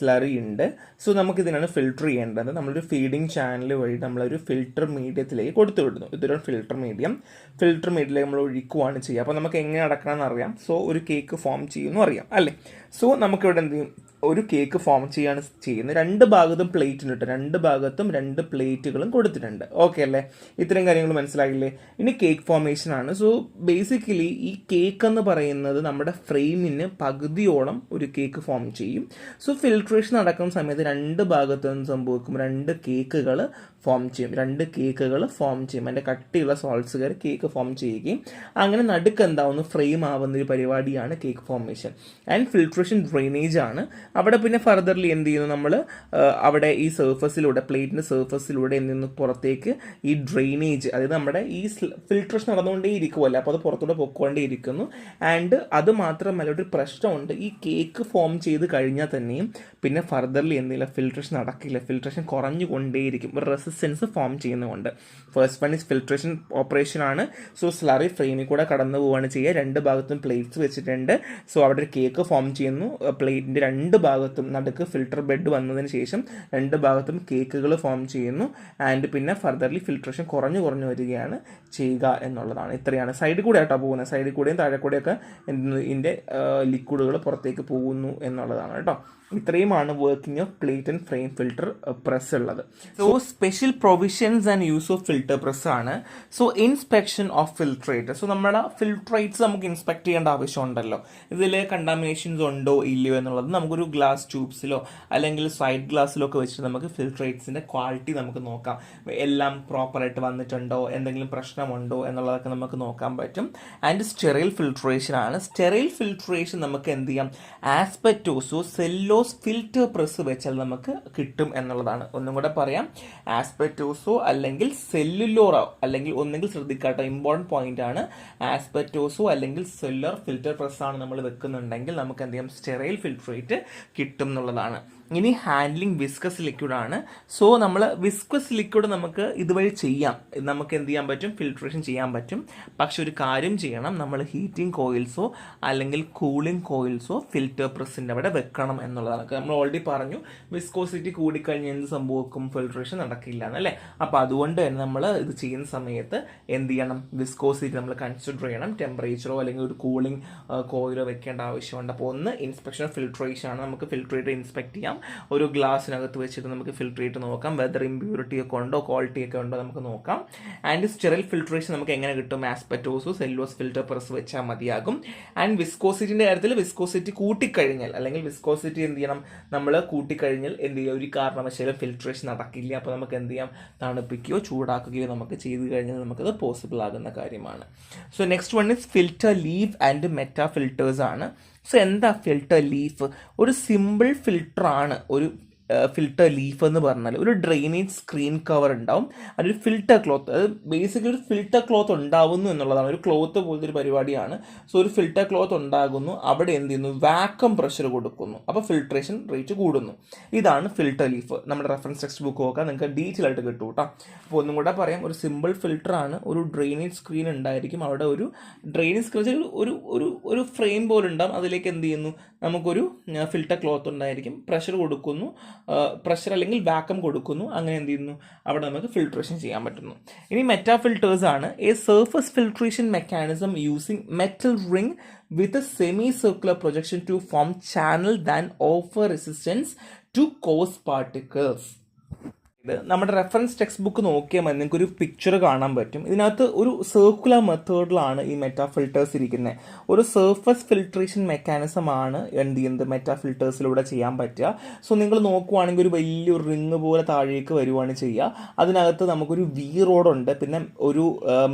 ഉണ്ട്. സോ നമുക്ക് ഇതിനാണ് ഫിൽട്ടർ ചെയ്യേണ്ടത്. നമ്മളൊരു ഫീഡിംഗ് ചാനൽ വഴി നമ്മളൊരു ഫിൽട്ടർ മീഡിയത്തിലേക്ക് കൊടുത്തു വിടുന്നു. ഇതൊരു ഫിൽട്ടർ മീഡിയത്തിലേക്ക് നമ്മൾ ഒഴിക്കുകയാണ് ചെയ്യുക. അപ്പോൾ നമുക്ക് എങ്ങനെ നടക്കണമെന്ന് അറിയാം. സോ ഒരു കേക്ക് ഫോം ചെയ്യുന്നു അറിയാം അല്ലേ. സോ നമുക്കിവിടെ എന്ത് ചെയ്യും, ഒരു കേക്ക് ഫോം ചെയ്യാണ് ചെയ്യുന്നത്. 2 ഭാഗത്തും പ്ലേറ്റ് ഉണ്ട്. 2 ഭാഗത്തും 2 പ്ലേറ്റുകളും കൊടുത്തിട്ടുണ്ട്. ഓക്കെ അല്ലേ, ഇത്രയും കാര്യങ്ങൾ മനസ്സിലായില്ലേ. ഇനി കേക്ക് ഫോർമേഷൻ ആണ്. സോ ബേസിക്കലി ഈ കേക്ക് എന്ന് പറയുന്നത് നമ്മുടെ ഫ്രെയിമിന് പകുതിയോളം ഒരു കേക്ക് ഫോം ചെയ്യും. സോ ഫിൽട്രേഷൻ നടക്കുന്ന സമയത്ത് 2 ഭാഗത്തു നിന്ന് സംഭവിക്കും, 2 കേക്കുകൾ ഫോം ചെയ്യും. അതിൻ്റെ കട്ടിയുള്ള സോൾട്സ് കയറി കേക്ക് ഫോം ചെയ്യുകയും അങ്ങനെ നടുക്ക് എന്താവുന്നു, ഫ്രെയിം ആവുന്ന ഒരു പരിപാടിയാണ് cake formation. And filtration drainage ആണ്. അവിടെ പിന്നെ ഫർദർലി എന്ത് ചെയ്യുന്നു, നമ്മൾ അവിടെ ഈ സർഫസിലൂടെ, പ്ലേറ്റിന്റെ സർഫസിലൂടെ എന്ത് ചെയ്യുന്നു, പുറത്തേക്ക് ഈ ഡ്രെയിനേജ്, അതായത് നമ്മുടെ ഈ ഫിൽട്രേഷൻ നടന്നുകൊണ്ടേ ഇരിക്കുമല്ലോ, അപ്പോൾ അത് പുറത്തൂടെ പൊക്കോണ്ടേ ഇരിക്കുന്നു. ആൻഡ് അത് മാത്രമല്ല, ഒരു പ്രശ്നമുണ്ട്, ഈ കേക്ക് ഫോം ചെയ്ത് കഴിഞ്ഞാൽ തന്നെയും പിന്നെ ഫർദർലി എന്തെങ്കിലും ഫിൽട്രേഷൻ നടക്കില്ല, ഫിൽട്രേഷൻ കുറഞ്ഞുകൊണ്ടേയിരിക്കും, ഒരു റെസിസ്റ്റൻസ് ഫോം ചെയ്യുന്നതുകൊണ്ട്. First one is filtration operation ആണ്. സോ സ്ലറി ഫ്രെയിമിൽ കൂടെ കടന്നു പോവുകയാണ് ചെയ്യുക. 2 ഭാഗത്തും പ്ലേറ്റ്സ് വെച്ചിട്ടുണ്ട്. സോ അവിടെ ഒരു കേക്ക് ഫോം ചെയ്യുന്നു. പ്ലേറ്റിന്റെ 2 ഭാഗത്തും നടുക്ക് ഫിൽട്ടർ ബെഡ് വന്നതിന് ശേഷം 2 ഭാഗത്തും കേക്കുകൾ ഫോം ചെയ്യുന്നു. ആൻഡ് പിന്നെ ഫർദർലി ഫിൽട്രേഷൻ കുറഞ്ഞു വരികയാണ് ചെയ്യുക എന്നുള്ളതാണ്. ഇത്രയാണ്. സൈഡിൽ കൂടെ ആയിട്ടാണ് പോകുന്നത്. സൈഡിൽ കൂടെയും താഴെ കൂടെയൊക്കെ ഇതിൻ്റെ ലിക്വിഡുകൾ പുറത്തേക്ക് പോകുന്നു എന്നുള്ളതാണ് കേട്ടോ. ഇത്രയുമാണ് working of plate and frame filter press ഉള്ളത്. So special provisions and use of filter press ആണ്. So inspection of filtrate. So നമ്മുടെ ഫിൽട്രേറ്റ്സ് നമുക്ക് ഇൻസ്പെക്ട് ചെയ്യേണ്ട ആവശ്യമുണ്ടല്ലോ. ഇതിൽ കണ്ടാമിനേഷൻസ് ഉണ്ടോ ഇല്ലയോ എന്നുള്ളത് നമുക്കൊരു ഗ്ലാസ് ട്യൂബ്സിലോ അല്ലെങ്കിൽ സൈഡ് ഗ്ലാസ്സിലോ ഒക്കെ വെച്ചിട്ട് നമുക്ക് ഫിൽട്രേറ്റ്സിന്റെ ക്വാളിറ്റി നമുക്ക് നോക്കാം. എല്ലാം പ്രോപ്പറായിട്ട് വന്നിട്ടുണ്ടോ, എന്തെങ്കിലും പ്രശ്നമുണ്ടോ എന്നുള്ളതൊക്കെ നമുക്ക് നോക്കാൻ പറ്റും. ആൻഡ് സ്റ്റെറൈൽ ഫിൽട്രേഷൻ ആണ്. സ്റ്റെറൈൽ ഫിൽട്രേഷൻ നമുക്ക് എന്ത് ചെയ്യാം, ആസ്പെറ്റോസോ സെല്ലോ ഫിൽറ്റർ പ്രസ് വെച്ചാൽ നമുക്ക് കിട്ടും എന്നുള്ളതാണ്. ഒന്നും കൂടെ പറയാം, ആസ്പെറ്റോസോ അല്ലെങ്കിൽ സെല്ലുലോറോ, അല്ലെങ്കിൽ ഒന്നെങ്കിൽ ശ്രദ്ധിക്കാട്ടോ, ഇമ്പോർട്ടൻറ്റ് പോയിന്റ് ആണ്. ആസ്പെറ്റോസോ അല്ലെങ്കിൽ സെല്ലുലർ ഫിൽറ്റർ പ്രസ് ആണ് നമ്മൾ വെക്കുന്നുണ്ടെങ്കിൽ നമുക്ക് എന്ത് ചെയ്യാം, സ്റ്റെറൈൽ ഫിൽട്രേറ്റ് കിട്ടും എന്നുള്ളതാണ്. ഇനി ഹാൻഡ്ലിംഗ് വിസ്കസ് ലിക്വിഡ് ആണ്. സോ നമ്മൾ വിസ്കസ് ലിക്വിഡ് നമുക്ക് ഇതുവഴി ചെയ്യാം, നമുക്ക് എന്ത് ചെയ്യാൻ പറ്റും, ഫിൽട്രേഷൻ ചെയ്യാൻ പറ്റും. പക്ഷെ ഒരു കാര്യം ചെയ്യണം, നമ്മൾ ഹീറ്റിംഗ് കോയിൽസോ അല്ലെങ്കിൽ കൂളിംഗ് കോയിൽസോ ഫിൽറ്റർ പ്രസിൻ്റെ അവിടെ വെക്കണം എന്നുള്ളതാണ്. നമ്മൾ ഓൾറെഡി പറഞ്ഞു, വിസ്കോസിറ്റി കൂടിക്കഴിഞ്ഞാൽ എന്ത് സംഭവിക്കും, ഫിൽട്രേഷൻ നടക്കില്ല എന്നല്ലേ. അപ്പോൾ അതുകൊണ്ട് തന്നെ നമ്മൾ ഇത് ചെയ്യുന്ന സമയത്ത് എന്ത് ചെയ്യണം, വിസ്കോസിറ്റി നമ്മൾ കൺസിഡർ ചെയ്യണം. ടെമ്പറേച്ചറോ അല്ലെങ്കിൽ ഒരു കൂളിംഗ് കോയിലോ വെക്കേണ്ട ആവശ്യമുണ്ട്. അപ്പോൾ ഒന്ന് ഇൻസ്പെക്ഷൻ ഓഫ് ഫിൽട്രേഷൻ ആണ്. നമുക്ക് ഫിൽട്രേറ്റ് ഇൻസ്പെക്ട് ചെയ്യാം. ഒരു ഗ്ലാസ്സിനകത്ത് വെച്ചിട്ട് നമുക്ക് ഫിൽട്രേറ്റ് നോക്കാം, വെദർ ഇമ്പ്യൂരിറ്റി ഒക്കെ ഉണ്ടോ, ക്വാളിറ്റി ഒക്കെ ഉണ്ടോ നമുക്ക് നോക്കാം. ആൻഡ് സ്റ്റെറിൽ ഫിൽട്രേഷൻ നമുക്ക് എങ്ങനെ കിട്ടും? ആസ്പെറ്റോസോ സെല്ലോസ് ഫിൽറ്റർ പ്രസ് വെച്ചാൽ മതിയാകും. ആൻഡ് വിസ്കോസിറ്റിന്റെ കാര്യത്തിൽ വിസ്കോസിറ്റി കൂട്ടിക്കഴിഞ്ഞാൽ, അല്ലെങ്കിൽ വിസ്കോസിറ്റി എന്ത് ചെയ്യണം, നമ്മൾ കൂട്ടിക്കഴിഞ്ഞാൽ എന്ത് ചെയ്യുക, ഒരു കാരണവശാലും ഫിൽട്രേഷൻ നടക്കില്ല. അപ്പോൾ നമുക്ക് എന്ത് ചെയ്യാം, തണുപ്പിക്കുകയോ ചൂടാക്കുകയോ നമുക്ക് ചെയ്ത് കഴിഞ്ഞാൽ നമുക്കത് പോസിബിൾ ആകുന്ന കാര്യമാണ്. So next one is filter leaf and meta filters ആണ്. സോ എന്താ ഫിൽറ്റർ ലീഫ്? ഒരു സിമ്പിൾ ഫിൽറ്റർ ആണ് ഒരു ഫിൽറ്റർ ലീഫ് എന്ന് പറഞ്ഞാൽ. ഒരു ഡ്രെയിനേജ് സ്ക്രീൻ കവർ ഉണ്ടാവും, അതൊരു ഫിൽറ്റർ ക്ലോത്ത്, അത് ബേസിക്കലി ഒരു ഫിൽറ്റർ ക്ലോത്ത് ഉണ്ടാകുന്നു എന്നുള്ളതാണ്. ഒരു ക്ലോത്ത് പോലത്തെ ഒരു പരിപാടിയാണ്. സോ ഒരു ഫിൽറ്റർ ക്ലോത്ത് ഉണ്ടാകുന്നു, അവിടെ എന്ത് ചെയ്യുന്നു, വാക്വം പ്രഷർ കൊടുക്കുന്നു, അപ്പോൾ ഫിൽട്രേഷൻ റേറ്റ് കൂടുന്നു. ഇതാണ് ഫിൽറ്റർ ലീഫ്. നമ്മുടെ റെഫറൻസ് ടെക്സ്റ്റ് ബുക്ക് നോക്കാം, നിങ്ങൾക്ക് ഡീറ്റെയിൽ ആയിട്ട് കിട്ടും കേട്ടോ. അപ്പോൾ ഒന്നും കൂടെ പറയാം, ഒരു സിമ്പിൾ ഫിൽറ്റർ ആണ്, ഒരു ഡ്രെയിനേജ് സ്ക്രീൻ ഉണ്ടായിരിക്കും, അവിടെ ഒരു ഡ്രെയിനേജ് സ്ക്രീൻ ഒരു ഫ്രെയിം പോലെ ഉണ്ടാകും, അതിലേക്ക് എന്ത് ചെയ്യുന്നു, നമുക്കൊരു ഫിൽറ്റർ ക്ലോത്ത് ഉണ്ടായിരിക്കും, പ്രഷർ കൊടുക്കുന്നു, പ്രഷർ അല്ലെങ്കിൽ വാക്വം കൊടുക്കുന്നു, അങ്ങനെ എന്ത് ചെയ്യുന്നു, അവിടെ നമുക്ക് ഫിൽട്രേഷൻ ചെയ്യാൻ പറ്റുന്നു. ഇനി മെറ്റാ ഫിൽറ്റേഴ്സ് ആണ്. A surface filtration mechanism using metal ring with a semi-circular projection to form channel that offer resistance to coarse particles. ഇത് നമ്മുടെ റെഫറൻസ് ടെക്സ്റ്റ് ബുക്ക് നോക്കിയാൽ മതി, നിങ്ങൾക്ക് ഒരു പിക്ചർ കാണാൻ പറ്റും. ഇതിനകത്ത് ഒരു സർക്കുലർ മെത്തേഡിലാണ് ഈ മെറ്റാ ഫിൽറ്റേഴ്സ് ഇരിക്കുന്നത്. ഒരു സർഫസ് ഫിൽട്രേഷൻ മെക്കാനിസം ആണ് എന്ത് ചെയ്യുന്നത്, മെറ്റാ ഫിൽറ്റേഴ്സിലൂടെ ചെയ്യാൻ പറ്റുക. സോ നിങ്ങൾ നോക്കുവാണെങ്കിൽ ഒരു വലിയൊരു റിങ് പോലെ താഴേക്ക് വരുവാണ് ചെയ്യുക. അതിനകത്ത് നമുക്കൊരു വി റോഡ് ഉണ്ട്, പിന്നെ ഒരു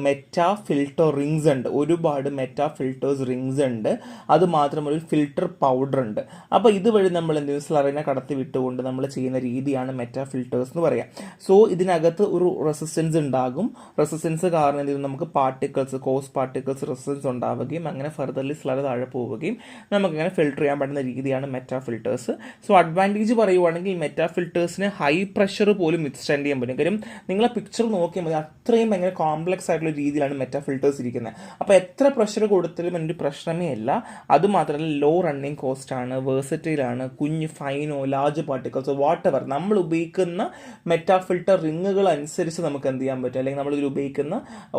മെറ്റാ ഫിൽറ്റർ റിങ്സ് ഉണ്ട്, ഒരുപാട് മെറ്റാ ഫിൽറ്റേഴ്സ് റിങ്സ് ഉണ്ട്. അത് മാത്രമല്ല ഒരു ഫിൽറ്റർ പൗഡർ ഉണ്ട്. അപ്പോൾ ഇതുവഴി നമ്മൾ എന്ത് ചെയ്യും, സ്ലറിനെ കടത്തി വിട്ടുകൊണ്ട് നമ്മൾ ചെയ്യുന്ന രീതിയാണ് മെറ്റാ ഫിൽറ്റേഴ്സ് എന്ന് പറയുക. സോ ഇതിനകത്ത് ഒരു റെസിസ്റ്റൻസ് ഉണ്ടാകും. റെസിസ്റ്റൻസ് കാരണം എന്ത് ചെയ്യും, നമുക്ക് പാർട്ടിക്കിൾസ്, കോസ് പാർട്ടിക്കിൾസ് റെസിസ്റ്റൻസ് ഉണ്ടാവുകയും അങ്ങനെ ഫർദർലി സ്ലർ താഴെ പോവുകയും നമുക്കിങ്ങനെ ഫിൽട്ടർ ചെയ്യാൻ പറ്റുന്ന രീതിയാണ് മെറ്റാ ഫിൽറ്റേഴ്സ്. സോ അഡ്വാൻറ്റേജ് പറയുവാണെങ്കിൽ മെറ്റാ ഫിൽറ്റേഴ്സിന് ഹൈ പ്രഷർ പോലും വിത്ത്സ്റ്റാൻഡ് ചെയ്യാൻ പറ്റും. കാര്യം നിങ്ങളെ പിക്ചർ നോക്കിയാൽ മതി, അത്രയും ഭയങ്കര കോംപ്ലക്സ് ആയിട്ടുള്ള രീതിയിലാണ് മെറ്റാ ഫിൽറ്റേഴ്സ് ഇരിക്കുന്നത്. അപ്പോൾ എത്ര പ്രഷർ കൊടുത്താലും അതിൻ്റെ പ്രശ്നമേ അല്ല. അതുമാത്രമല്ല ലോ റണ്ണിങ് കോസ്റ്റ് ആണ്, വേഴ്സറ്റൈലാണ്, കുഞ്ഞ് ഫൈനോ ലാർജ് പാർട്ടിക്കിൾസോ വാട്ട് എവർ നമ്മൾ ഉപയോഗിക്കുന്ന മെറ്റാ ഫിൽറ്റർ റിങ്ങുകൾ അനുസരിച്ച് നമുക്ക് എന്ത് ചെയ്യാൻ പറ്റും, അല്ലെങ്കിൽ നമ്മളിതിൽ ഉപയോഗിക്കുന്ന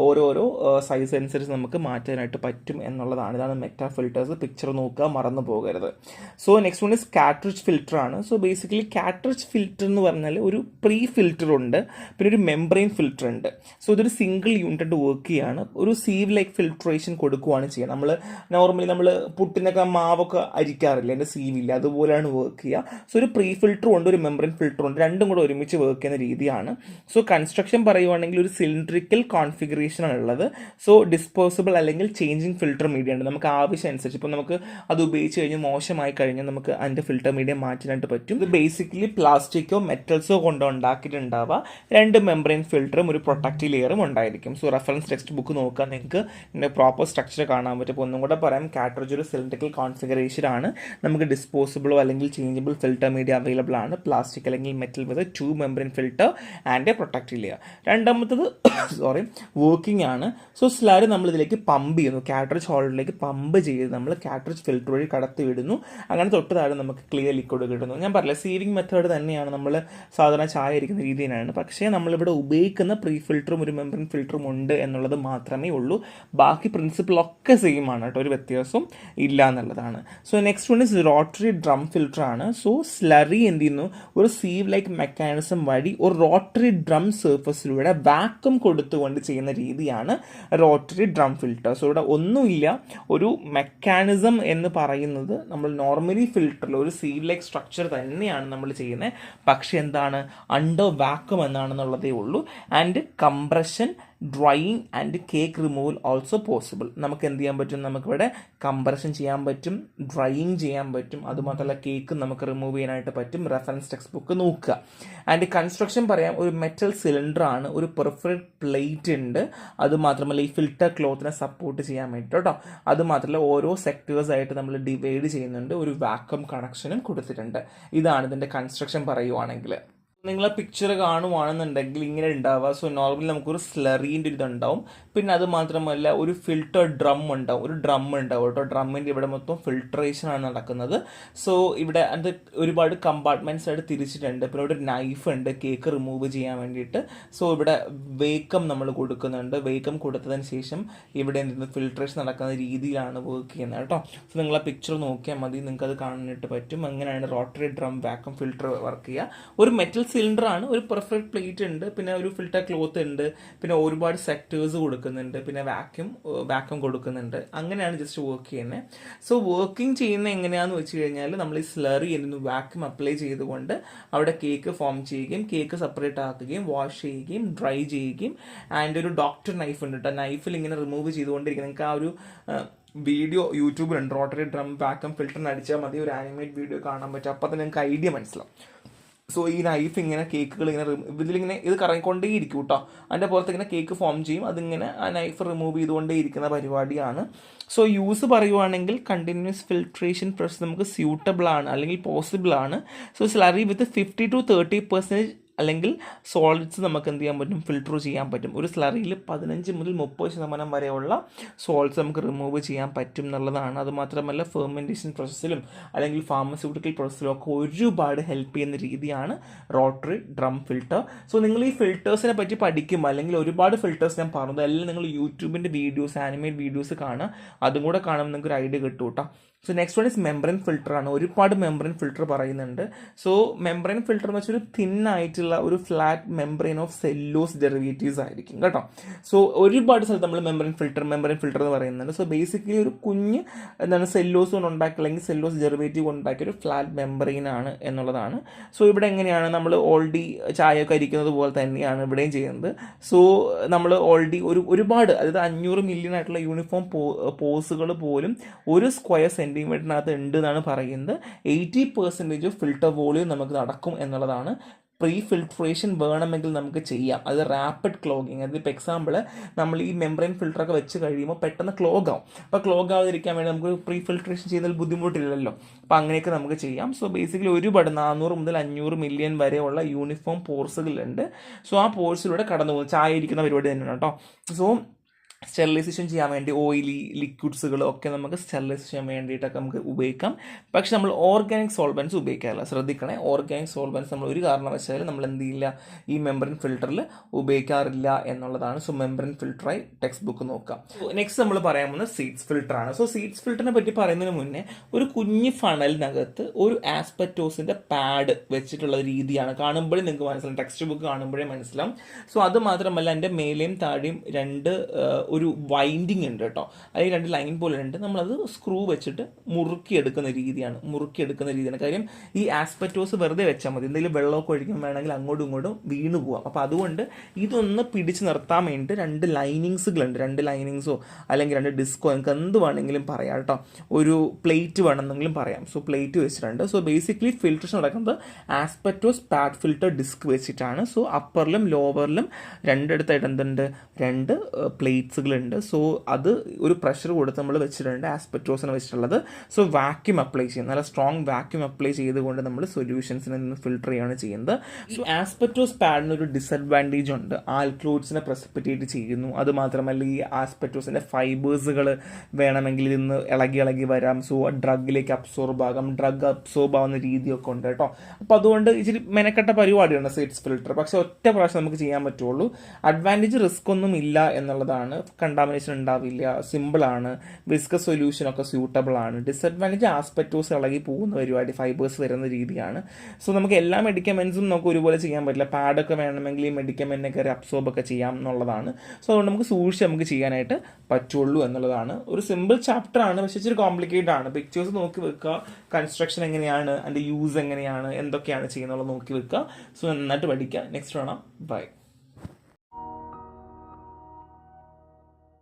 ഓരോരോ സൈസ് അനുസരിച്ച് നമുക്ക് മാറ്റാനായിട്ട് പറ്റും എന്നുള്ളതാണ്. ഇതാണ് മെറ്റാ ഫിൽറ്റേഴ്സ്. പിക്ചർ നോക്കുക, മറന്നു പോകരുത്. So next one is cartridge filter ആണ്. സോ ബേസിക്കലി കാട്രിഡ്ജ് ഫിൽറ്റർ എന്ന് പറഞ്ഞാൽ ഒരു പ്രീ ഫിൽറ്റർ ഉണ്ട്, പിന്നെ ഒരു മെംബ്രെയിൻ ഫിൽറ്റർ ഉണ്ട്. സോ ഇതൊരു സിംഗിൾ യൂണിറ്റ് വർക്ക് ചെയ്യാണ്, ഒരു സീവ് ലൈക്ക് ഫിൽട്രേഷൻ കൊടുക്കുകയാണ് ചെയ്യുക. നമ്മൾ നോർമലി നമ്മൾ പുട്ടിനൊക്കെ മാവൊക്കെ അരിക്കാറില്ല, എൻ്റെ സീവില്ല, അതുപോലെയാണ് വർക്ക് ചെയ്യുക. സോ ഒരു പ്രീ ഫിൽറ്ററും ഉണ്ട്, ഒരു മെംബ്രെയിൻ ഫിൽറ്ററും ഉണ്ട്, രണ്ടും കൂടെ ഒരുമിച്ച് വർക്ക് ചെയ്യുന്ന രീതിയാണ്. സോ കൺസ്ട്രക്ഷൻ പറയുവാണെങ്കിൽ ഒരു സിലിണ്ട്രിക്കൽ കോൺഫിഗറേഷൻ ആണ് ഉള്ളത്. സോ ഡിസ്പോസിബിൾ അല്ലെങ്കിൽ ചേഞ്ചിങ് ഫിൽറ്റർ മീഡിയ ഉണ്ട്, നമുക്ക് ആവശ്യം അനുസരിച്ച്. ഇപ്പോൾ നമുക്ക് അത് ഉപയോഗിച്ച് കഴിഞ്ഞ് മോശമായി കഴിഞ്ഞാൽ നമുക്ക് അതിൻ്റെ ഫിൽറ്റർ മീഡിയ മാറ്റാനായിട്ട് പറ്റും. ഇത് ബേസിക്കലി പ്ലാസ്റ്റിക്കോ മെറ്റൽസോ കൊണ്ട് ഉണ്ടാക്കിയിട്ടുണ്ടാവുക. രണ്ട് മെംബ്രെയിൻ ഫിൽറ്ററും ഒരു പ്രൊട്ടക്റ്റീവ് ലെയറും ഉണ്ടായിരിക്കും. സോ റെഫറൻസ് ടെക്സ്റ്റ് ബുക്ക് നോക്കാൻ നിങ്ങൾക്ക് ഇതിൻ്റെ പ്രോപ്പർ സ്ട്രക്ചർ കാണാൻ പറ്റും. അപ്പോൾ ഒന്നും കൂടെ പറയാം, കാട്രിഡ്ജ് ഒരു സിലിണ്ട്രിക്കൽ കോൺഫിഗറേഷൻ ആണ്. നമുക്ക് ഡിസ്പോസിബിളോ അല്ലെങ്കിൽ ചേഞ്ചബിൾ ഫിൽറ്റർ മീഡിയ അവൈലബിൾ ആണ്. പ്ലാസ്റ്റിക് അല്ലെങ്കിൽ metal with 2 membrane filter and A protective layer. രണ്ടാമത്തത് വർക്കിംഗ് ആണ്. സോ സ്ലറി നമ്മൾ ഇതിലേക്ക് പമ്പ് ചെയ്യുന്നു, കാട്രിഡ്ജ് ഹോൾഡിലേക്ക് പമ്പ് ചെയ്ത് നമ്മൾ കാട്രിഡ്ജ് ഫിൽറ്റർ വഴി കടത്തി വിടുന്നു. അങ്ങനെ തൊട്ട് താഴെ നമുക്ക് ക്ലിയർ ലിക്വിഡ് കിട്ടുന്നു. ഞാൻ പറഞ്ഞില്ല, സീവിങ് മെത്തേഡ് തന്നെയാണ്, നമ്മൾ സാധാരണ ചായ ഇരിക്കുന്ന രീതി തന്നെയാണ്. പക്ഷേ നമ്മളിവിടെ ഉപയോഗിക്കുന്ന പ്രീ ഫിൽറ്ററും ഒരു മെംബ്രെയിൻ ഫിൽറ്ററും ഉണ്ട് എന്നുള്ളത് മാത്രമേ ഉള്ളൂ. ബാക്കി പ്രിൻസിപ്പിളൊക്കെ സെയിം ആണ് കേട്ടോ, ഒരു വ്യത്യാസവും ഇല്ല എന്നുള്ളതാണ്. So next one is rotary drum filter ആണ്. സോ സ്ലറി എന്ത് ചെയ്യുന്നു, ഒരു സീവ് ലൈക്ക് മെക്കാനിസം വഴി ഒരു റോട്ടറി ഡ്രം സർഫസിലൂടെ വാക്വം കൊടുത്തുകൊണ്ട് ചെയ്യുന്ന രീതിയാണ് റോട്ടറി ഡ്രം ഫിൽറ്റർ. സോ ഇവിടെ ഒന്നുമില്ല, ഒരു മെക്കാനിസം എന്ന് പറയുന്നത് നമ്മൾ നോർമലി ഫിൽറ്ററിൽ ഒരു സീവ് ലൈക്ക് സ്ട്രക്ചർ തന്നെയാണ് നമ്മൾ ചെയ്യുന്നത്. പക്ഷെ എന്താണ്, അണ്ടർ വാക്വം എന്നാണെന്നുള്ളതേ ഉള്ളൂ. And compression, drying and cake removal also possible. നമുക്ക് എന്ത് ചെയ്യാൻ പറ്റും, നമുക്കിവിടെ കംപ്രഷൻ ചെയ്യാൻ പറ്റും, ഡ്രൈയിങ് ചെയ്യാൻ പറ്റും, അതുമാത്രമല്ല കേക്ക് നമുക്ക് റിമൂവ് ചെയ്യാനായിട്ട് പറ്റും. റെഫറൻസ് ടെക്സ്റ്റ് ബുക്ക് നോക്കുക. ആൻഡ് കൺസ്ട്രക്ഷൻ പറയാം, ഒരു മെറ്റൽ സിലിണ്ടർ ആണ്, ഒരു പെർഫറേറ്റ് പ്ലേറ്റ് ഉണ്ട്, അതുമാത്രമല്ല ഈ ഫിൽറ്റർ ക്ലോത്തിനെ സപ്പോർട്ട് ചെയ്യാൻ വേണ്ടി കേട്ടോ. അതുമാത്രമല്ല ഓരോ സെക്ടേഴ്സ് ആയിട്ട് നമ്മൾ ഡിവൈഡ് ചെയ്യുന്നുണ്ട്, ഒരു വാക്വം കണക്ഷനും കൊടുത്തിട്ടുണ്ട്. ഇതാണ് ഇതിൻ്റെ കൺസ്ട്രക്ഷൻ പറയുവാണെങ്കിൽ. നിങ്ങൾ ആ പിക്ചർ കാണുവാണെന്നുണ്ടെങ്കിൽ ഇങ്ങനെ ഉണ്ടാവുക. സോ നോർമലി നമുക്കൊരു സ്ലറീൻ്റെ ഒരു ഇതുണ്ടാവും. പിന്നെ അത് മാത്രമല്ല ഒരു ഫിൽറ്റർ ഡ്രം ഉണ്ടാവും, ഒരു ഡ്രം ഉണ്ടാവും കേട്ടോ. ഡ്രമ്മിൻ്റെ ഇവിടെ മൊത്തം ഫിൽട്രേഷൻ ആണ് നടക്കുന്നത്. സോ ഇവിടെ അത് ഒരുപാട് കമ്പാർട്ട്മെൻറ്റ്സ് ആയിട്ട് തിരിച്ചിട്ടുണ്ട്. പിന്നെ ഇവിടെ ഒരു നൈഫ് ഉണ്ട് കേക്ക് റിമൂവ് ചെയ്യാൻ വേണ്ടിയിട്ട്. സോ ഇവിടെ വേക്കം നമ്മൾ കൊടുക്കുന്നുണ്ട്. വേക്കം കൊടുത്തതിന് ശേഷം ഇവിടെ ഫിൽട്രേഷൻ നടക്കുന്ന രീതിയിലാണ് വർക്ക് ചെയ്യുന്നത് കേട്ടോ. സോ നിങ്ങൾ ആ പിക്ചർ നോക്കിയാൽ മതി, നിങ്ങൾക്ക് അത് കാണാനായിട്ട് പറ്റും. അങ്ങനെയാണ് rotary drum vacuum filter work ചെയ്യുക. ഒരു മെറ്റൽ സിലിണ്ടർ ആണ്, ഒരു പെർഫെക്റ്റ് പ്ലേറ്റ് ഉണ്ട്, പിന്നെ ഒരു ഫിൽറ്റർ ക്ലോത്ത് ഉണ്ട്, പിന്നെ ഒരുപാട് സെക്ടേഴ്സ് കൊടുക്കുന്നുണ്ട്, പിന്നെ വാക്യൂം കൊടുക്കുന്നുണ്ട്. അങ്ങനെയാണ് ജസ്റ്റ് വർക്ക് ചെയ്യുന്നത്. സോ വർക്കിംഗ് ചെയ്യുന്ന എങ്ങനെയാണെന്ന് വെച്ച് കഴിഞ്ഞാൽ നമ്മൾ ഈ സ്ലറി എന്ന് വാക്യൂം അപ്ലൈ ചെയ്തുകൊണ്ട് അവിടെ കേക്ക് ഫോം ചെയ്യുകയും കേക്ക് സെപ്പറേറ്റ് ആക്കുകയും വാഷ് ചെയ്യുകയും ഡ്രൈ ചെയ്യുകയും ആൻഡ് ഒരു ഡോക്ടർ നൈഫ് ഉണ്ട് കേട്ടോ. നൈഫിൽ ഇങ്ങനെ റിമൂവ് ചെയ്തുകൊണ്ടിരിക്കും. നിങ്ങൾക്ക് ആ ഒരു വീഡിയോ യൂട്യൂബിലുണ്ട്, റോട്ടറി ഡ്രം വാക്യൂം ഫിൽറ്ററിന് അടിച്ചാൽ മതി, ഒരു ആനിമേറ്റ് വീഡിയോ കാണാൻ പറ്റും. അപ്പോൾ തന്നെ നിങ്ങൾക്ക് ഐഡിയ മനസ്സിലാവും. സോ ഈ നൈഫ് ഇങ്ങനെ കേക്കുകൾ ഇങ്ങനെ ഇതിലിങ്ങനെ ഇത് കറങ്ങിക്കൊണ്ടേ ഇരിക്കും കേട്ടോ. അതിൻ്റെ പുറത്ത് ഇങ്ങനെ കേക്ക് ഫോം ചെയ്യും. അതിങ്ങനെ ആ നൈഫ് റിമൂവ് ചെയ്തുകൊണ്ടേ ഇരിക്കുന്ന പരിപാടിയാണ്. സോ യൂസ് പറയുവാണെങ്കിൽ കണ്ടിന്യൂസ് ഫിൽട്രേഷൻ പ്രോസസ് നമുക്ക് സ്യൂട്ടബിൾ ആണ് അല്ലെങ്കിൽ പോസിബിൾ ആണ്. സോ സ്ലറി വിത്ത് 50 to 30% അല്ലെങ്കിൽ സോളിഡ്സ് നമുക്ക് എന്ത് ചെയ്യാൻ പറ്റും, ഫിൽട്ടർ ചെയ്യാൻ പറ്റും. ഒരു സ്ലറിയിൽ 15 മുതൽ 30% വരെയുള്ള സോൾട്സ് നമുക്ക് റിമൂവ് ചെയ്യാൻ പറ്റും എന്നുള്ളതാണ്. അതുമാത്രമല്ല ഫെർമെൻറ്റേഷൻ പ്രോസസ്സിലും അല്ലെങ്കിൽ ഫാർമസ്യൂട്ടിക്കൽ പ്രോസസ്സിലും ഒക്കെ ഒരുപാട് ഹെൽപ്പ് ചെയ്യുന്ന രീതിയാണ് റോട്ടറി ഡ്രം ഫിൽട്ടർ. സോ നിങ്ങൾ ഈ ഫിൽട്ടേഴ്സിനെ പറ്റി പഠിക്കുമ്പോൾ അല്ലെങ്കിൽ ഒരുപാട് ഫിൽട്ടേഴ്സ് ഞാൻ പറഞ്ഞത് എല്ലാം നിങ്ങൾ യൂട്യൂബിൻ്റെ വീഡിയോസ് ആനിമേറ്റ് വീഡിയോസ് കാണുക. അതും കൂടെ കാണുമ്പോൾ നിങ്ങൾക്ക് ഒരു ഐഡിയ കിട്ടും കേട്ടോ. So next one is membrane filter ആണ്. ഒരുപാട് മെംബ്രെയിൻ ഫിൽട്ടർ പറയുന്നുണ്ട്. സോ മെംബ്രെയിൻ ഫിൽട്ടർ എന്ന് വെച്ചാൽ ഒരു തിൻ ആയിട്ടുള്ള ഒരു ഫ്ലാറ്റ് മെംബ്രെയിൻ ഓഫ് സെല്ലോസ് ഡെറിവേറ്റീവ്സ് ആയിരിക്കും കേട്ടോ. സോ ഒരുപാട് സ്ഥലത്ത് നമ്മൾ മെംബ്രെയിൻ ഫിൽട്ടർ എന്ന് പറയുന്നുണ്ട്. സോ ബേസിക്കലി ഒരു കുഞ്ഞ് എന്താണ് സെല്ലോസ് കൊണ്ട് ഉണ്ടാക്കിയ അല്ലെങ്കിൽ സെല്ലോസ് ഡെറിവേറ്റീവ് ഉണ്ടാക്കിയ ഒരു ഫ്ലാറ്റ് മെംബ്രെയിൻ ആണ് എന്നുള്ളതാണ്. സോ ഇവിടെ എങ്ങനെയാണ് നമ്മൾ ഓൾറെഡി ചായയൊക്കെ അരിക്കുന്നത് പോലെ തന്നെയാണ് ഇവിടെയും ചെയ്യുന്നത്. സോ നമ്മൾ ഓൾറെഡി ഒരുപാട് അതായത് 500 മില്യൺ ആയിട്ടുള്ള യൂണിഫോം പോസുകൾ പോലും ഒരു സ്ക്വയർ സെൻറ്റിമീറ്ററിനകത്ത് ഉണ്ട് എന്നാണ് പറയുന്നത്. 80% ഫിൽട്ടർ വോളിയം നമുക്ക് നടക്കും എന്നുള്ളതാണ്. പ്രീ ഫിൽട്രേഷൻ വേണമെങ്കിൽ നമുക്ക് ചെയ്യാം. അത് റാപ്പിഡ് ക്ലോഗിങ്. അതിപ്പോൾ എക്സാമ്പിൾ നമ്മൾ ഈ മെംബ്രെയിൻ ഫിൽറ്ററൊക്കെ വെച്ച് കഴിയുമ്പോൾ പെട്ടെന്ന് ക്ലോഗ് ആവും. അപ്പോൾ ക്ലോഗ് ആവാതിരിക്കാൻ വേണ്ടി നമുക്ക് പ്രീ ഫിൽട്രേഷൻ ചെയ്യുന്നതിൽ ബുദ്ധിമുട്ടില്ലല്ലോ. അപ്പോൾ അങ്ങനെയൊക്കെ നമുക്ക് ചെയ്യാം. സോ ബേസിക്കലി ഒരുപാട് 400 മുതൽ 500 മില്യൺ വരെയുള്ള യൂണിഫോം പോർസുകളുണ്ട്. സോ ആ പോർസിലൂടെ കടന്നു പോകും. ചായ ഇരിക്കുന്ന പരിപാടി തന്നെയാണ് കേട്ടോ. സോ സ്റ്റെറിലൈസേഷൻ ചെയ്യാൻ വേണ്ടി ഓയിലി ലിക്വിഡ്സുകൾ ഒക്കെ നമുക്ക് സ്റ്റെറിലൈസ് ചെയ്യാൻ വേണ്ടിയിട്ടൊക്കെ നമുക്ക് ഉപയോഗിക്കാം. പക്ഷെ നമ്മൾ ഓർഗാനിക് സോൾവൻസ് ഉപയോഗിക്കാറില്ല. ശ്രദ്ധിക്കണേ, ഓർഗാനിക് സോൾവൻസ് നമ്മൾ ഒരു കാരണവശാലും നമ്മൾ എന്ത് ചെയ്യില്ല, ഈ മെംബ്രെയിൻ ഫിൽറ്ററിൽ ഉപയോഗിക്കാറില്ല എന്നുള്ളതാണ്. സോ മെംബ്രെയിൻ ഫിൽറ്ററായി ടെക്സ്റ്റ് ബുക്ക് നോക്കാം. നെക്സ്റ്റ് നമ്മൾ പറയാൻ പോകുന്നത് സീഡ്സ് ഫിൽറ്ററാണ്. സോ സീഡ്സ് ഫിൽറ്ററിനെ പറ്റി പറയുന്നതിന് മുന്നേ ഒരു കുഞ്ഞ് ഫണലിനകത്ത് ഒരു ആസ്പെറ്റോസിൻ്റെ പാഡ് വെച്ചിട്ടുള്ള രീതിയാണ്. കാണുമ്പോഴേ നിങ്ങൾക്ക് മനസ്സിലാവും, ടെക്സ്റ്റ് ബുക്ക് കാണുമ്പോഴേ മനസ്സിലാവും. സോ അത് മാത്രമല്ല എൻ്റെ മേലെയും താഴെയും രണ്ട് ഒരു വൈൻഡിങ് ഉണ്ട് കേട്ടോ. അതിൽ 2 ലൈൻ പോലെ ഉണ്ട്. നമ്മളത് സ്ക്രൂ വെച്ചിട്ട് മുറുക്കിയെടുക്കുന്ന രീതിയാണ്. കാര്യം ഈ ആസ്പെറ്റോസ് വെറുതെ വെച്ചാൽ മതി, എന്തെങ്കിലും വെള്ളമൊക്കെ ഒഴിക്കുമ്പോൾ വേണമെങ്കിൽ അങ്ങോട്ടും ഇങ്ങോട്ടും വീണു പോവാം. അപ്പോൾ അതുകൊണ്ട് ഇതൊന്ന് പിടിച്ച് നിർത്താൻ വേണ്ടിയിട്ട് 2 ലൈനിങ്സുകളുണ്ട്. 2 ലൈനിങ്സോ അല്ലെങ്കിൽ 2 ഡിസ്കോ നിങ്ങൾക്ക് എന്ത് വേണമെങ്കിലും പറയാം കേട്ടോ. ഒരു പ്ലേറ്റ് വേണമെന്നെങ്കിലും പറയാം. സോ പ്ലേറ്റ് വെച്ചിട്ടുണ്ട്. സോ ബേസിക്കലി ഫിൽട്രേഷൻ നടക്കുന്നത് ആസ്പെറ്റോസ് പാഡ് ഫിൽറ്റർ ഡിസ്ക് വെച്ചിട്ടാണ്. സോ അപ്പറിലും ലോവറിലും രണ്ടിടത്തായിട്ട് എന്തുണ്ട്, 2 പ്ലേറ്റ്സുകളുണ്ട്. സോ അത് ഒരു പ്രഷർ കൊടുത്ത് നമ്മൾ വെച്ചിട്ടുണ്ട്, ആസ്പെറ്റോസിന് വെച്ചിട്ടുള്ളത്. സോ വാക്യൂം അപ്ലൈ ചെയ്യും, നല്ല സ്ട്രോങ് വാക്യൂം അപ്ലൈ ചെയ്തുകൊണ്ട് നമ്മൾ സൊല്യൂഷൻസിനെ നിന്ന് ഫിൽട്ടർ ചെയ്യുകയാണ് ചെയ്യുന്നത്. സോ ആസ്പെറ്റോസ് പാഡിന് ഒരു ഡിസഡ്വാൻറ്റേജ് ഉണ്ട്, ആൽക്ലോയിഡ്സിനെ പ്രസിപ്പിറ്റേറ്റ് ചെയ്യുന്നു. അതുമാത്രമല്ല ഈ ആസ്പെറ്റോസിൻ്റെ ഫൈബേഴ്സുകൾ വേണമെങ്കിൽ ഇന്ന് ഇളകി വരാം. സോ ഡ്രഗിലേക്ക് അബ്സോർബ് ആവുന്ന രീതിയൊക്കെ ഉണ്ട് കേട്ടോ. അപ്പോൾ അതുകൊണ്ട് ഇച്ചിരി മെനക്കെട്ട പരിപാടിയാണ് സീഡ്സ് ഫിൽട്ടർ. പക്ഷെ ഒറ്റ പ്രാവശ്യം നമുക്ക് ചെയ്യാൻ പറ്റുള്ളൂ. അഡ്വാൻറ്റേജ് റിസ്ക് ഒന്നും ഇല്ല എന്നുള്ളതാണ്. കണ്ടാമിനേഷൻ ഉണ്ടാവില്ല, സിമ്പിളാണ്, വിസ്കസ് സൊല്യൂഷനൊക്കെ സ്യൂട്ടബിൾ ആണ്. ഡിസഡ്വാൻറ്റേജ് ആസ്പെറ്റോസ് ഇളകി പോകുന്ന പരിപാടി, ഫൈബേഴ്സ് വരുന്ന രീതിയാണ്. സോ നമുക്ക് എല്ലാ മെഡിക്കമെൻസും നമുക്ക് ഒരുപോലെ ചെയ്യാൻ പറ്റില്ല. പാഡൊക്കെ വേണമെങ്കിൽ ഈ മെഡിക്കമെൻറ്റിനെ കയറി അബ്സോർബ് ഒക്കെ ചെയ്യാം എന്നുള്ളതാണ്. സോ അതുകൊണ്ട് നമുക്ക് സൂക്ഷിച്ച് നമുക്ക് ചെയ്യാനായിട്ട് പറ്റുള്ളൂ എന്നുള്ളതാണ്. ഒരു സിമ്പിൾ ചാപ്റ്റർ ആണ്, പക്ഷേ ഇച്ചിരി കോംപ്ലിക്കേറ്റഡ് ആണ്. പിക്ചേഴ്സ് നോക്കി വെക്കുക, കൺസ്ട്രക്ഷൻ എങ്ങനെയാണ്, അതിൻ്റെ യൂസ് എങ്ങനെയാണ്, എന്തൊക്കെയാണ് ചെയ്യുന്നുള്ളത് നോക്കി വെക്കുക. സോ നന്നായിട്ട് പഠിക്കുക. നെക്സ്റ്റ് കാണാം. ബൈ.